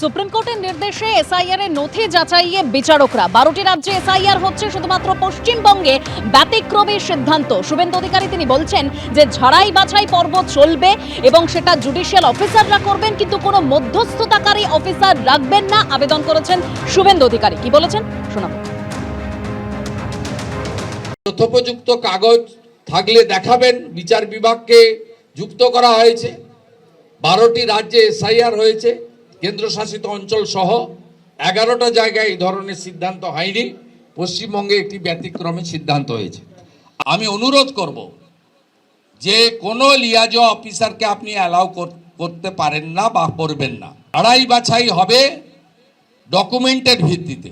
Supreme কোর্টের নির্দেশে SIR এর নথি যাচাইয়ে বিচারকরা 12টি রাজ্যে এসআইআর হচ্ছে, শুধুমাত্র পশ্চিমবঙ্গে ব্যতিক্রমী সিদ্ধান্ত। শুভেন্দু অধিকারী তিনি বলছেন যে ঝাড়াই বাছাই পর্ব চলবে এবং সেটা জুডিশিয়াল অফিসাররা করবেন, কিন্তু কোনো মধ্যস্থতাকারী অফিসার রাখবেন না। আবেদন করেছেন শুভেন্দু অধিকারী। কি বলেছেন শোনাবো। তথ্যোপযুক্ত কাগজ থাকলে দেখাবেন। বিচার বিভাগকে যুক্ত করা হয়েছে। 12টি রাজ্যে এসআইআর হয়েছে, কেন্দ্রশাসিত অঞ্চল সহ 11টা জায়গায় এই ধরনের সিদ্ধান্ত হয়নি। পশ্চিমবঙ্গে একটি ব্যতিক্রমী সিদ্ধান্ত হয়েছে। আমি অনুরোধ করব যে কোনো লিয়াজো অফিসারকে আপনি অ্যালাউ করতে পারেন না বা করবেন না। লড়াই বাছাই হবে ডকুমেন্টের ভিত্তিতে,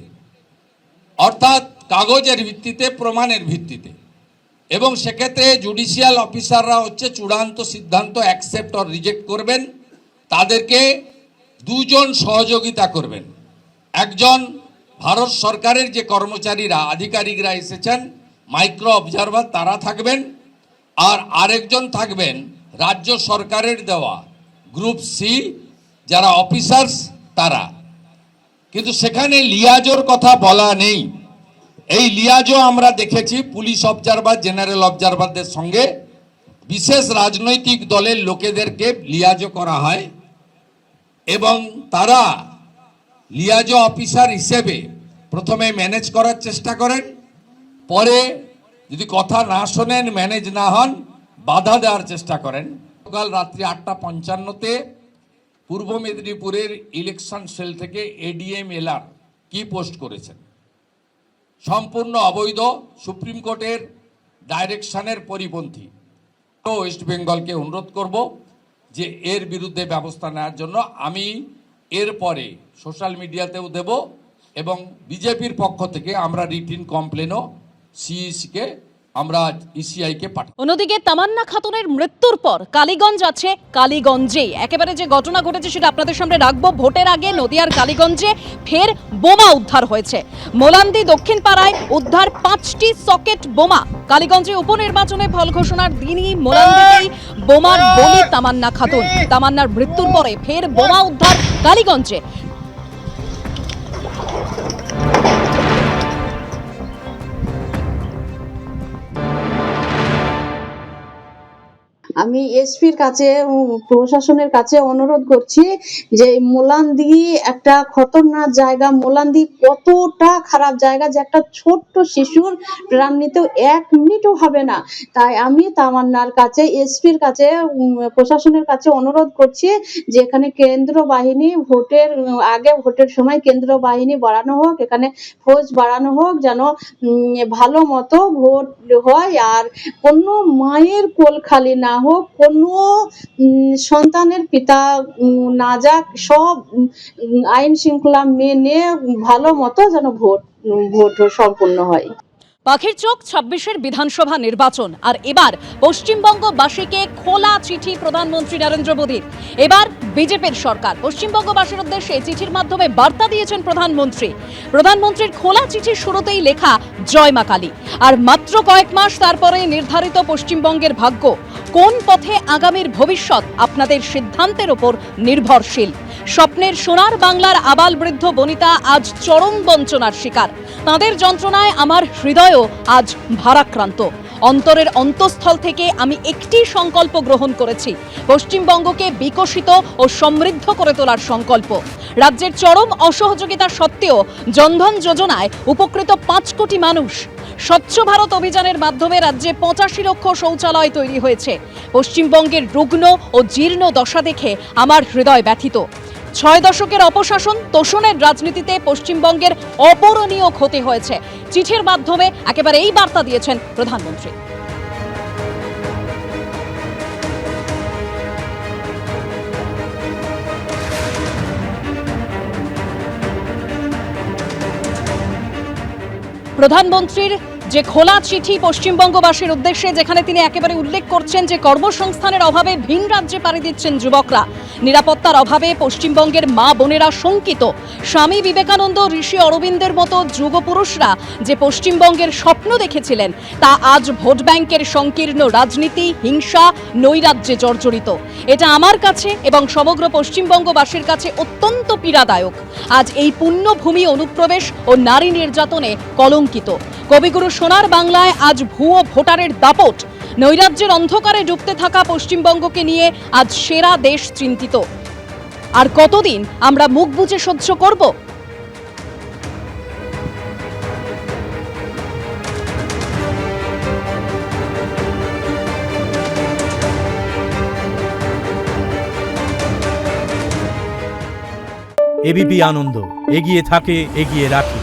অর্থাৎ কাগজের ভিত্তিতে, প্রমাণের ভিত্তিতে, এবং সেক্ষেত্রে জুডিশিয়াল অফিসাররা হচ্ছে চূড়ান্ত সিদ্ধান্ত অ্যাকসেপ্ট অর রিজেক্ট করবেন। তাদেরকে দুজন সহযোগিতা করবেন। একজন ভারত সরকারের যে কর্মচারীরা, আধিকারিকরা এসেছেন, মাইক্রো অবজারভার, তারা থাকবেন। আর আরেকজন থাকবেন রাজ্য সরকারের দেওয়া গ্রুপ সি যারা অফিসার্স, তারা। কিন্তু সেখানে লিয়াজোর কথা বলা নেই। এই লিয়াজো আমরা দেখেছি পুলিশ অবজারভার, জেনারেল অবজারভারদের সঙ্গে বিশেষ রাজনৈতিক দলের লোকেদেরকে লিয়াজো করা হয় এবং তারা লিয়াজো অফিসার হিসেবে প্রথমে ম্যানেজ করার চেষ্টা করেন, পরে যদি কথা না শোনেন, ম্যানেজ না হন, বাধা দেওয়ার চেষ্টা করেন। কাল রাত্রি 8:55-তে পূর্ব মেদিনীপুরের ইলেকশন সেল থেকে এডিএম এলআর কি পোস্ট করেছেন, সম্পূর্ণ অবৈধ, সুপ্রিম কোর্টের ডাইরেকশনের পরিপন্থী। ওয়েস্ট বেঙ্গলকে অনুরোধ করব যে এর বিরুদ্ধে ব্যবস্থা নেওয়ার জন্য। আমি এরপরে সোশ্যাল মিডিয়াতেও দেব এবং বিজেপির পক্ষ থেকে আমরা রিটিন কমপ্লেনও সিইসিকে, আমরা ইসিআইকে পাঠাবো। অন্যদিকে তামান্না খাতুনের মৃত্যুর পর কালীগঞ্জ আছে, কালীগঞ্জে একেবারে যে ঘটনা ঘটেছে সেটা আপনাদের সামনে রাখবো। ভোটের আগে নদিয়ার কালীগঞ্জে ফের বোমা উদ্ধার হয়েছে। মোলান্দি দক্ষিণ পাড়ায় উদ্ধার 5টি সকেট বোমা। কালীগঞ্জে উপনির্বাচনে ফল ঘোষণার দিনই মোলান্দিতেই বোমার বলি তামান্না খাতুন। তামান্নার মৃত্যুর পরে ফের বোমা উদ্ধার কালীগঞ্জে। আমি এসপির কাছে, প্রশাসনের কাছে অনুরোধ করছি যে মোলান্দি একটা খতরনাক জায়গা। মোলান্দি কতটা খারাপ জায়গা যে একটা ছোট্ট শিশুর প্রাণ নিতেও 1 মিনিটও হবে না। তাই আমি তামান্নার কাছে, এসপির কাছে, প্রশাসনের কাছে অনুরোধ করছি যে এখানে কেন্দ্র বাহিনী, ভোটের আগে, ভোটের সময় কেন্দ্র বাহিনী বাড়ানো হোক, এখানে ফৌজ বাড়ানো হোক, যেন ভালো মতো ভোট হয় আর কোনো মায়ের কোল খালি না হোক, কোনো সন্তানের পিতা না যাক। সব আইন শৃঙ্খলা মেনে ভালো মতো যেন ভোট সম্পূর্ণ হয়। পাখির চোখ 26-এর বিধানসভা নির্বাচন, আর এবার পশ্চিমবঙ্গবাসীকে খোলা চিঠি প্রধানমন্ত্রী নরেন্দ্র মোদীর। এবার বিজেপির সরকার পশ্চিমবঙ্গবাসীর উদ্দেশ্যে চিঠির মাধ্যমে বার্তা দিয়েছেন প্রধানমন্ত্রী। প্রধানমন্ত্রীর খোলা চিঠির শুরুতেই লেখা জয় মা কালী। আর মাত্র কয়েক মাস তারপরে নির্ধারিত পশ্চিমবঙ্গের ভাগ্য। কোন পথে আগামীর ভবিষ্যৎ আপনাদের সিদ্ধান্তের উপর নির্ভরশীল। স্বপ্নের সোনার বাংলার আবাল বৃদ্ধ বনিতা আজ চরম বঞ্চনার শিকার। তাদের যন্ত্রণায় আমার হৃদয়ও আজ ভারাক্রান্ত। অন্তরের অন্তঃস্থল থেকে আমি একটি সংকল্প গ্রহণ করেছি, পশ্চিমবঙ্গকে বিকশিত ও সমৃদ্ধ করে তোলার সংকল্প। রাজ্যের চরম অসহযোগিতা সত্ত্বেও জনধন যোজনায় উপকৃত 5 কোটি মানুষ। স্বচ্ছ ভারত অভিযানের মাধ্যমে রাজ্যে 85 লক্ষ শৌচালয় তৈরি হয়েছে। পশ্চিমবঙ্গের রুগ্ন ও জীর্ণ দশা দেখে আমার হৃদয় ব্যথিত। 6 দশকের অপশাসন, তোষণের রাজনীতিতে পশ্চিমবঙ্গের অপূরণীয় ক্ষতি হয়েছে। চিঠির মাধ্যমে একেবারে এই বার্তা দিয়েছেন প্রধানমন্ত্রী। প্রধানমন্ত্রীর যে খোলা চিঠি পশ্চিমবঙ্গবাসীর উদ্দেশ্যে, যেখানে তিনি একেবারে উল্লেখ করছেন যে কর্মসংস্থানের অভাবে ভিন রাজ্যে পাড়ি দিচ্ছেন যুবকরা, নিরাপত্তার অভাবে পশ্চিমবঙ্গের মা বোনেরা শঙ্কিত। স্বামী বিবেকানন্দ, ঋষি অরবিন্দের মতো যুগপুরুষরা যে পশ্চিমবঙ্গের স্বপ্ন দেখেছিলেন, তা আজ ভোট ব্যাংকের সংকীর্ণ রাজনীতি, হিংসা, নৈরাজ্যে জর্জরিত। এটা আমার কাছে এবং সমগ্র পশ্চিমবঙ্গবাসীর কাছে অত্যন্ত পীড়াদায়ক। আজ এই পুণ্যভূমি অনুপ্রবেশ ও নারী নির্যাতনে কলঙ্কিত। কবিগুরু সোনার বাংলায় আজ ভুয়ো ভোটারের দাপট। নৈরাজ্যের অন্ধকারে ডুবতে থাকা পশ্চিমবঙ্গকে নিয়ে আজ সেরা দেশ চিন্তিত। আর কতদিন আমরা মুখ বুজে সহ্য করব? এবিপি আনন্দ, এগিয়ে থাকে, এগিয়ে রাখে।